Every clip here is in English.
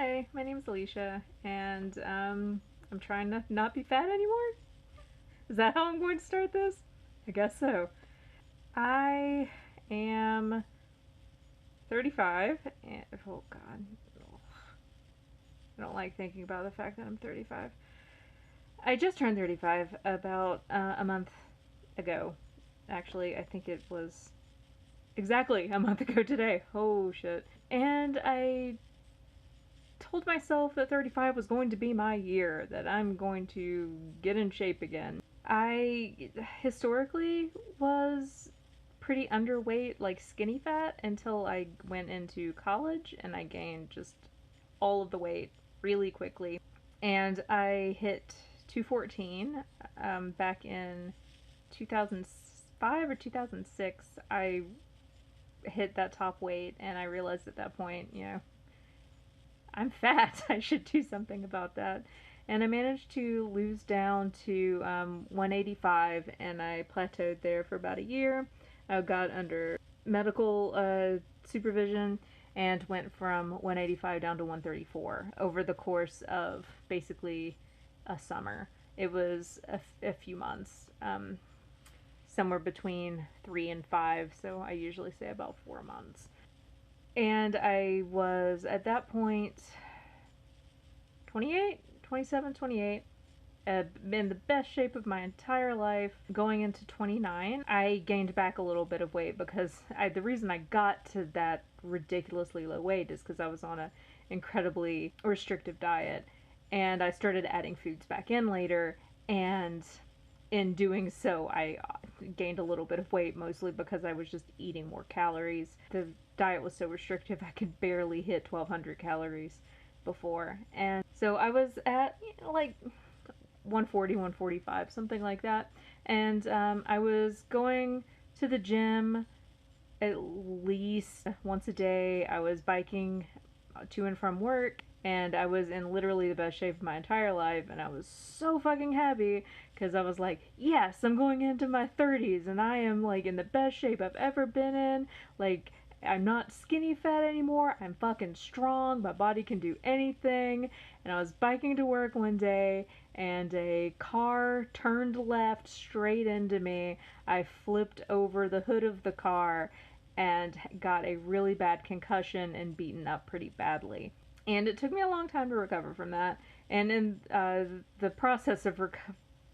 Hi, my name's Alicia, and I'm trying to not be fat anymore. Is that how I'm going to start this? I guess so. I am 35, and oh god, I don't like thinking about the fact that I'm 35. I just turned 35 about a month ago. Actually, I think it was exactly a month ago today. Oh shit. And I told myself that 35 was going to be my year, that I'm going to get in shape again. I historically was pretty underweight, like skinny fat, until I went into college and I gained just all of the weight really quickly. And I hit 214 back in 2005 or 2006. I hit that top weight and I realized at that point, I'm fat. I should do something about that. And I managed to lose down to 185, and I plateaued there for about a year. I got under medical supervision and went from 185 down to 134 over the course of basically a summer. It was a few months, somewhere between 3 and 5, so I usually say about 4 months. And I was at that point 28, 27, 28, in the best shape of my entire life. Going into 29, I gained back a little bit of weight because the reason I got to that ridiculously low weight is because I was on an incredibly restrictive diet, and I started adding foods back in later, and in doing so, I gained a little bit of weight, mostly because I was just eating more calories. The diet was so restrictive, I could barely hit 1,200 calories before. And so I was at, like 140, 145, something like that. And I was going to the gym at least once a day. I was biking to and from work, and I was in literally the best shape of my entire life, and I was so fucking happy because I was like, yes, I'm going into my 30s and I am like in the best shape I've ever been in. Like, I'm not skinny fat anymore. I'm fucking strong. My body can do anything. And I was biking to work one day, and a car turned left straight into me. I flipped over the hood of the car and got a really bad concussion and beaten up pretty badly. And it took me a long time to recover from that. And in the process of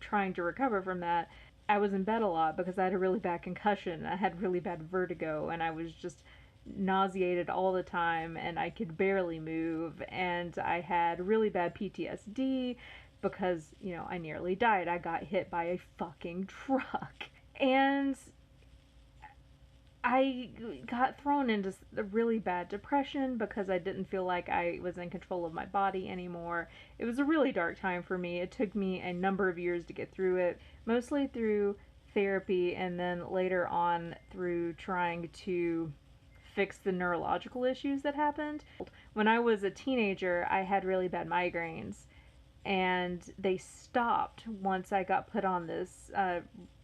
trying to recover from that, I was in bed a lot because I had a really bad concussion. I had really bad vertigo, and I was just nauseated all the time, and I could barely move. And I had really bad PTSD because, I nearly died. I got hit by a fucking truck. And I got thrown into a really bad depression because I didn't feel like I was in control of my body anymore. It was a really dark time for me. It took me a number of years to get through it, mostly through therapy and then later on through trying to fix the neurological issues that happened. When I was a teenager, I had really bad migraines, and they stopped once I got put on this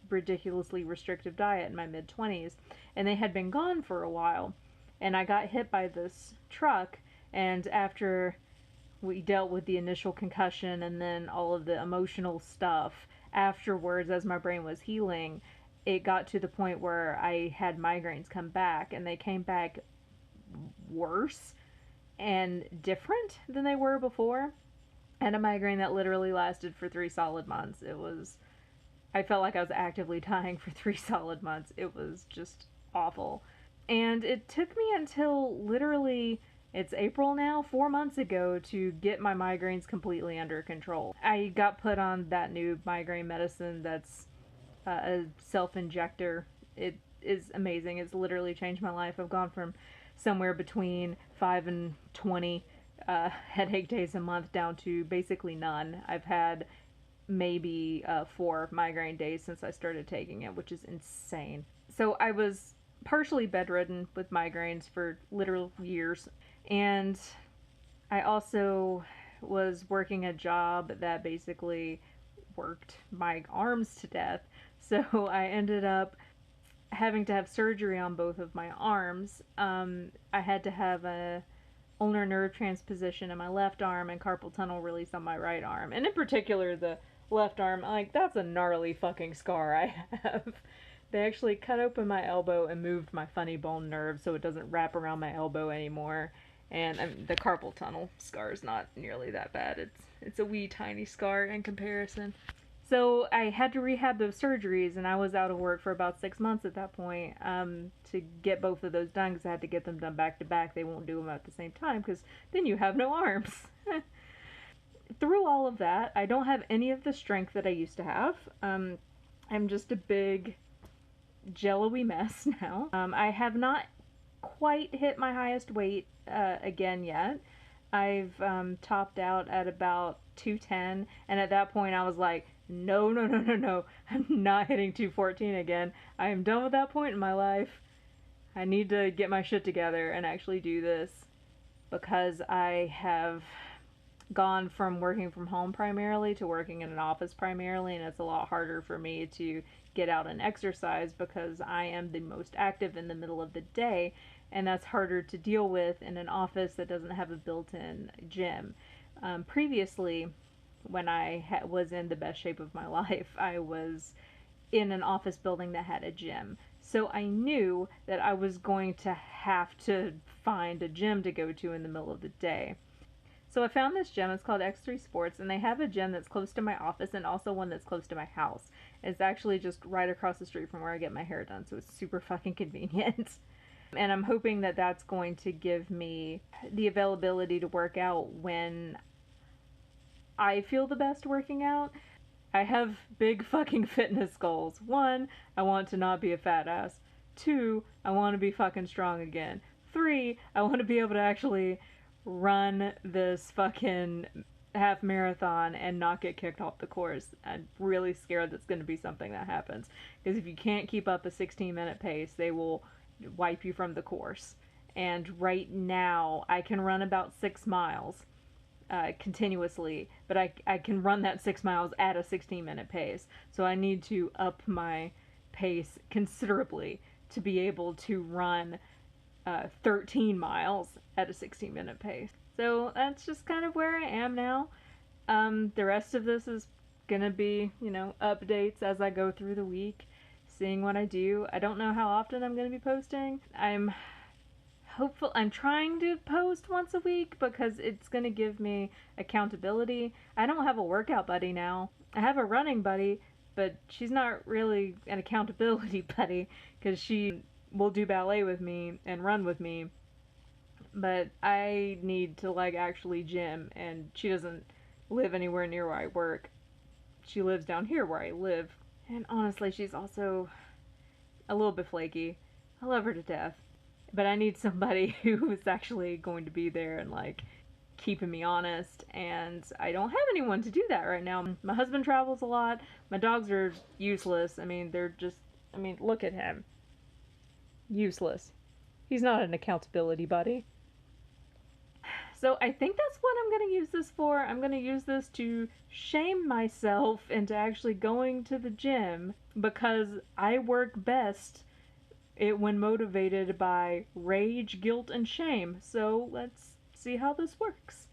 ridiculously restrictive diet in my mid 20s, and they had been gone for a while. And I got hit by this truck, and after we dealt with the initial concussion and then all of the emotional stuff afterwards, as my brain was healing, it got to the point where I had migraines come back, and they came back worse and different than they were before. I had a migraine that literally lasted for 3 solid months. I felt like I was actively dying for 3 solid months. It was just awful. And it took me until literally, it's April now, 4 months ago, to get my migraines completely under control. I got put on that new migraine medicine that's a self-injector. It is amazing. It's literally changed my life. I've gone from somewhere between 5 and 20 headache days a month down to basically none. I've had maybe 4 migraine days since I started taking it, which is insane. So I was partially bedridden with migraines for literal years, and I also was working a job that basically worked my arms to death. So I ended up having to have surgery on both of my arms. I had to have a ulnar nerve transposition in my left arm and carpal tunnel release on my right arm. And in particular, the left arm, like, that's a gnarly fucking scar I have. They actually cut open my elbow and moved my funny bone nerve so it doesn't wrap around my elbow anymore. And the carpal tunnel scar is not nearly that bad. It's a wee tiny scar in comparison. So I had to rehab those surgeries, and I was out of work for about 6 months at that point to get both of those done because I had to get them done back to back. They won't do them at the same time because then you have no arms. Through all of that, I don't have any of the strength that I used to have. I'm just a big jello-y mess now. I have not quite hit my highest weight again yet. I've topped out at about 210, and at that point I was like, no, I'm not hitting 214 again. I am done with that point in my life. I need to get my shit together and actually do this, because I have gone from working from home primarily to working in an office primarily, and it's a lot harder for me to get out and exercise because I am the most active in the middle of the day, and that's harder to deal with in an office that doesn't have a built-in gym. Previously, when I was in the best shape of my life, I was in an office building that had a gym. So I knew that I was going to have to find a gym to go to in the middle of the day. So I found this gym. It's called X3 Sports, and they have a gym that's close to my office and also one that's close to my house. It's actually just right across the street from where I get my hair done, so it's super fucking convenient. And I'm hoping that that's going to give me the availability to work out when I feel the best working out. I have big fucking fitness goals. 1, I want to not be a fat ass. 2, I want to be fucking strong again. 3, I want to be able to actually run this fucking half marathon and not get kicked off the course. I'm really scared that's going to be something that happens, because if you can't keep up a 16-minute pace, they will wipe you from the course. And right now I can run about 6 miles continuously, but I can run that 6 miles at a 16-minute pace. So I need to up my pace considerably to be able to run 13 miles at a 16-minute pace. So that's just kind of where I am now. The rest of this is gonna be, updates as I go through the week, seeing what I do. I don't know how often I'm gonna be posting. I'm trying to post once a week because it's gonna give me accountability. I don't have a workout buddy now. I have a running buddy, but she's not really an accountability buddy because she will do ballet with me and run with me, but I need to actually gym, and she doesn't live anywhere near where I work. She lives down here where I live, and honestly she's also a little bit flaky. I love her to death, but I need somebody who is actually going to be there and keeping me honest, and I don't have anyone to do that right now. My husband travels a lot. My dogs are useless. Look at him. Useless. He's not an accountability buddy. So I think that's what I'm going to use this for. I'm going to use this to shame myself into actually going to the gym, because I work best when motivated by rage, guilt, and shame. So let's see how this works.